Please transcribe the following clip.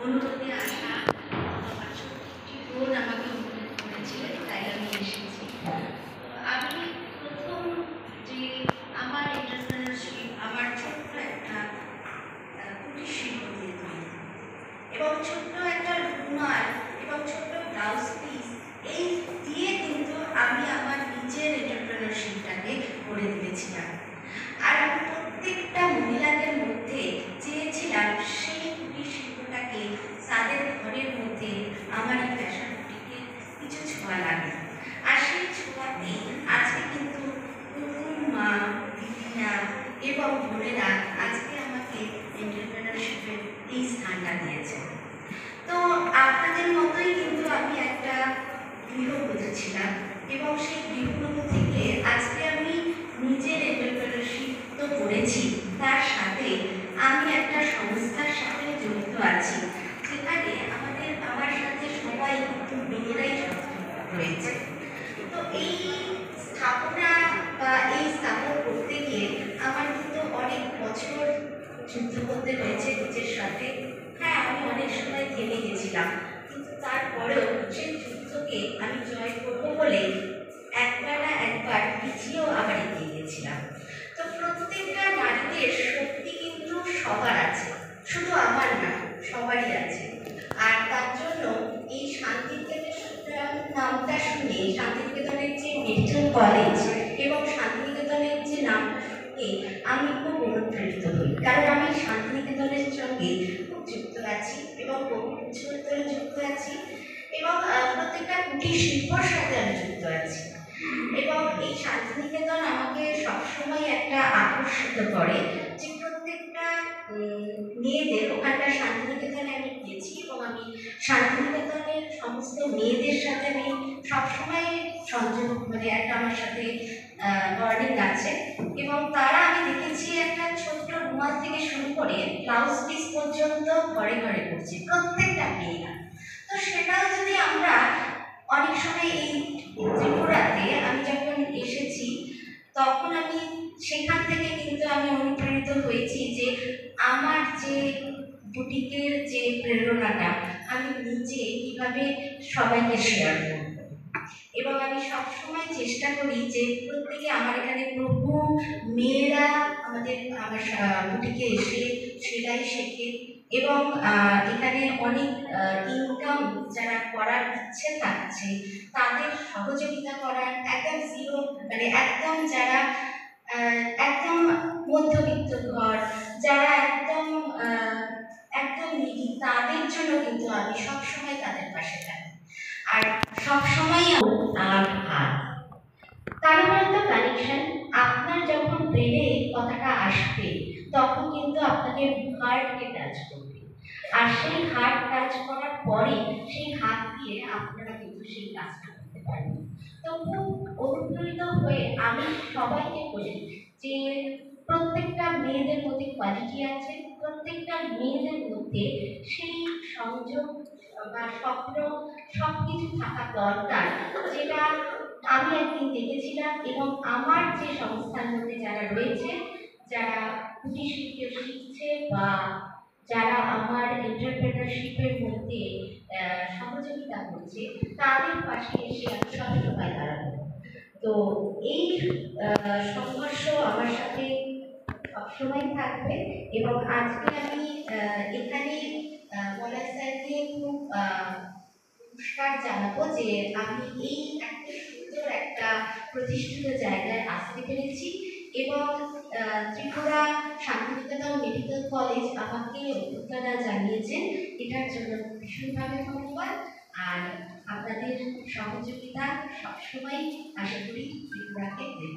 অনুরোধে আসা পার্শ্ববর্তী বোন আমাকে অনুরোধ করেছিলেন, তাই আমি এসেছি। আমি প্রথম যে আমার এন্টারপ্রেনারশিপ আমার ছোট্ট একটা কুটির শিল্প দিয়ে তৈরি এবং ছোট্ট একটা রুমাল এবং ছোট্ট ব্লাউজ পিস এই দিয়ে কিন্তু আমি আমার নিজের এন্টারপ্রেনারশিপটাকে গড়ে তুলেছিলাম। আর আমি প্রত্যেকটা মহিলাদের মধ্যে চেয়েছিলাম সেই কুটির শিল্পটাকে তাদের ঘরের মধ্যে আমার এই ফ্যাশন বুটিকে কিছু ছোঁয়া লাগে। আর সেই ছোঁয়াতে আজকে কিন্তু নতুন মা দিদিরা এবং বোনেরা আজকে আমাকে এন্টারপ্রেনারশিপের এই স্থানটা দিয়েছে। তো আপনাদের মতোই কিন্তু আমি একটা গৃহবধূ ছিলাম এবং সেই গৃহবধূ থেকে আজকে আমি নিজের এন্টারপ্রেনারশিপ তো করেছি, তার সাথে আমি একটা সংস্থার সাথে জড়িত আছি, যেখানে আমার সাথে সবাই কিন্তু মেয়েরাই রয়েছে। তো এই স্থাপনা বা এই স্থাপন করতে গিয়ে আমার কিন্তু অনেক বছর যুদ্ধ করতে হয়েছে নিজের সাথে। হ্যাঁ, আমি অনেক সময় থেমে গেছিলাম, কিন্তু তারপরেও সেই যুদ্ধকে আমি জয় করবো বলে একবার না একবার পিছিয়েও আবার এগিয়ে গিয়েছিলাম। তো প্রত্যেকটা নারীদের শক্তি কিন্তু সবার আছে, শুধু আমার না, সবারই আছে। আর তার জন্য এই শান্তিনিকেতন নামটা শুনে, শান্তিনিকেতনের যে মেডিকেল কলেজ এবং শান্তিনিকেতনের যে নামটা শুনে আমি খুব অনুপ্রাণিত হই, কারণ আমি শান্তিনিকেতনের সঙ্গে খুব যুক্ত আছি এবং বহু বছর ধরে যুক্ত আছি এবং প্রত্যেকটা কুটির শিল্পর সাথে আমি যুক্ত আছি। এবং এই শান্তিনিকেতন আমাকে সবসময় একটা আকর্ষিত করে, যে প্রত্যেকটা মেয়েদের ওখানকার শান্তিনিকেতনে আমি গিয়েছি এবং আমি শান্তিনিকেতনের সমস্ত মেয়েদের সাথে আমি সবসময় সংযোগ, মানে একটা আমার সাথে বর্ডিং আছে এবং তারা আমি দেখেছি একটা ছোট্ট রুমাল থেকে শুরু করে ব্লাউজ পিস পর্যন্ত ঘরে ঘরে করছে প্রত্যেকটা মেয়েরা। তো সেটাও যদি আমরা অনেক সময় এই ত্রিপুরাতে আমি যখন এসেছি তখন আমি সেখান থেকে কিন্তু আমি অনুপ্রাণিত হয়েছি যে আমার যে বুটিকের যে প্রেরণাটা আমি নিজে কীভাবে সবাইকে শেয়ার করব। এবং আমি সবসময় চেষ্টা করি যে প্রত্যেকে আমার এখানে বহু মেয়েরা আমার বুটিকে এসে সেলাই শেখে এবং এখানে অনেক ইনকাম যারা করার ইচ্ছে থাকছে তাদের সহযোগিতা করার একদম জিরো, মানে একদম যারা একদম মধ্যবিত্ত ঘর, যারা একদম একদম নিডি, তাদের জন্য কিন্তু আমি সবসময় তাদের পাশে থাকি। আর সবসময় আমার হাত কারো তো কানেকশন, আপনার যখন ব্রেনে কথাটা আসবে তখন কিন্তু আপনাকে হার্টকে টাচ করবে, আর সেই হার্ট টাচ করার পরে সেই হাত দিয়ে আপনারা কিন্তু সেই কাজটা করতে পারবেন। তো খুব অনুপ্রাণিত হয়ে আমি সবাইকে বলি যে প্রত্যেকটা মেয়েদের মধ্যে কোয়ালিটি আছে, প্রত্যেকটা মেয়েদের মধ্যে সেই সংযোগ বা স্বপ্ন সব কিছু থাকা দরকার, যেটা আমি একদিন দেখেছিলাম। এবং আমার যে সংস্থার মধ্যে যারা রয়েছে, যারা কুটির শিল্পে শিখছে বা যারা আমার এন্টারপ্রেনারশিপের মধ্যে সহযোগিতা করছে, তাদের পাশে এসে আমি সবসময় দাঁড়াবো। তো এই সংঘর্ষ আমার সাথে সবসময় থাকবে এবং আজকে আমি এখানে বলাই স্যারকে খুব পুরস্কার জানাবো যে আমি এই একটা সুন্দর একটা প্রতিষ্ঠিত জায়গায় আসতে পেরেছি এবং ত্রিপুরা শান্তিনিকেতন মেডিকেল কলেজ আমাকে অভ্যর্থনা জানিয়েছেন, এটার জন্য ভীষণভাবে ধন্যবাদ। আর আপনাদের সহযোগিতা সবসময় আশা করি ত্রিপুরাকে দেবেন।